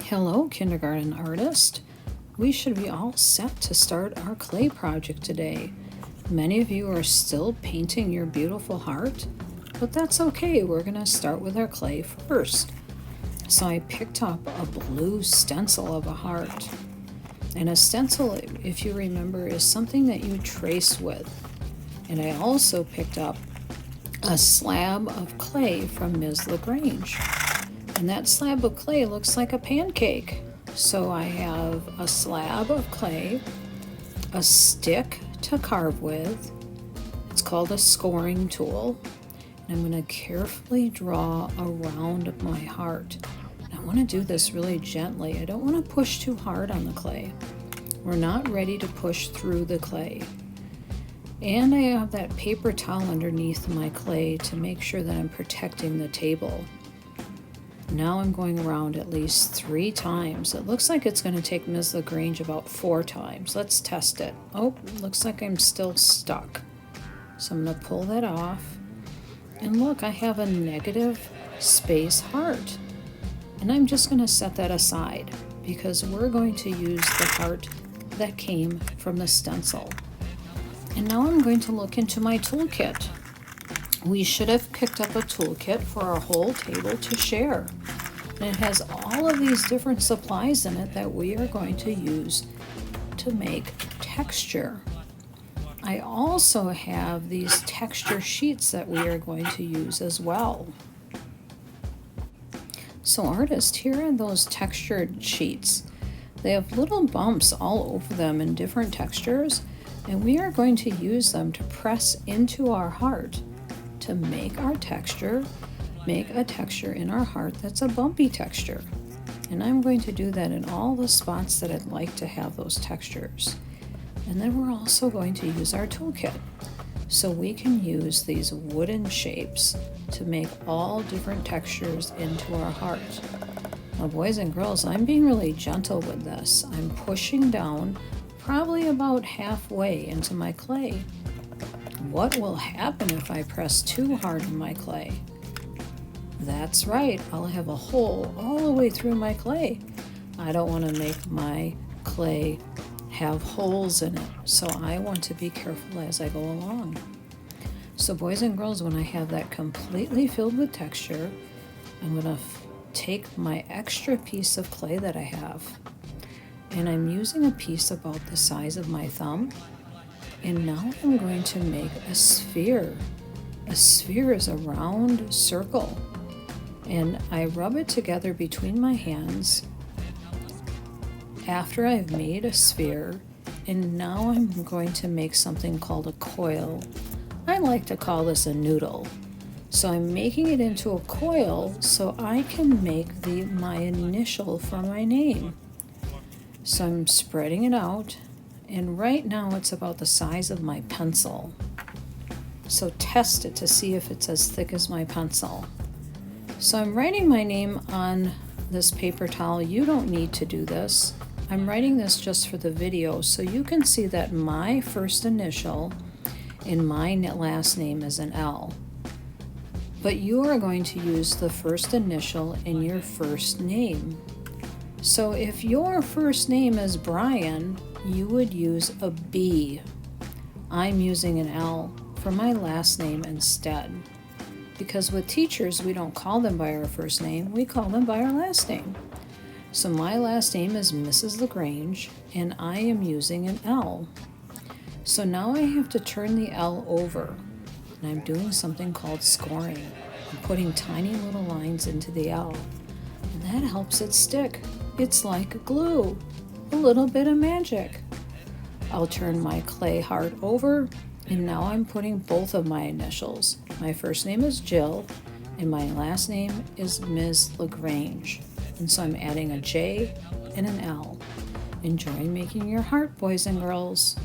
Hello, kindergarten artist. We should be all set to start our clay project today. Many of you are still painting your beautiful heart, but that's okay. We're going to start with our clay first. So I picked up a blue stencil of a heart. And a stencil, if you remember, is something that you trace with. And I also picked up a slab of clay from Ms. LaGrange. And that slab of clay looks like a pancake. So I have a slab of clay, a stick to carve with. It's called a scoring tool. And I'm going to carefully draw around my heart. And I want to do this really gently. I don't want to push too hard on the clay. We're not ready to push through the clay. And I have that paper towel underneath my clay to make sure that I'm protecting the table. Now I'm going around at least 3 times. It looks like it's going to take Ms. LaGrange about 4 times. Let's test it. Oh, looks like I'm still stuck. So I'm going to pull that off. And look, I have a negative space heart. And I'm just going to set that aside because we're going to use the heart that came from the stencil. And now I'm going to look into my toolkit. We should have picked up a toolkit for our whole table to share. And it has all of these different supplies in it that we are going to use to make texture. I also have these texture sheets that we are going to use as well. So artists, here are those textured sheets. They have little bumps all over them in different textures, and we are going to use them to press into our heart to make our texture, make a texture in our heart that's a bumpy texture. And I'm going to do that in all the spots that I'd like to have those textures. And then we're also going to use our toolkit. So we can use these wooden shapes to make all different textures into our heart. Now, boys and girls, I'm being really gentle with this. I'm pushing down probably about halfway into my clay. What will happen if I press too hard on my clay? That's right, I'll have a hole all the way through my clay. I don't want to make my clay have holes in it, so I want to be careful as I go along. So boys and girls, when I have that completely filled with texture, I'm going to take my extra piece of clay that I have, and I'm using a piece about the size of my thumb. And now I'm going to make a sphere. A sphere is a round circle. And I rub it together between my hands after I've made a sphere. And now I'm going to make something called a coil. I like to call this a noodle. So I'm making it into a coil so I can make my initial for my name. So I'm spreading it out. And right now it's about the size of my pencil. So test it to see if it's as thick as my pencil. So I'm writing my name on this paper towel. You don't need to do this. I'm writing this just for the video so you can see that my first initial in my last name is an L. But you are going to use the first initial in your first name. So if your first name is Brian, you would use a B. I'm using an L for my last name instead. Because with teachers, we don't call them by our first name, we call them by our last name. So my last name is Mrs. LaGrange, and I am using an L. So now I have to turn the L over, and I'm doing something called scoring. I'm putting tiny little lines into the L, and that helps it stick. It's like glue. A little bit of magic. I'll turn my clay heart over, and now I'm putting both of my initials. My first name is Jill, and my last name is Ms. LaGrange. And so I'm adding a J and an L. Enjoy making your heart, boys and girls.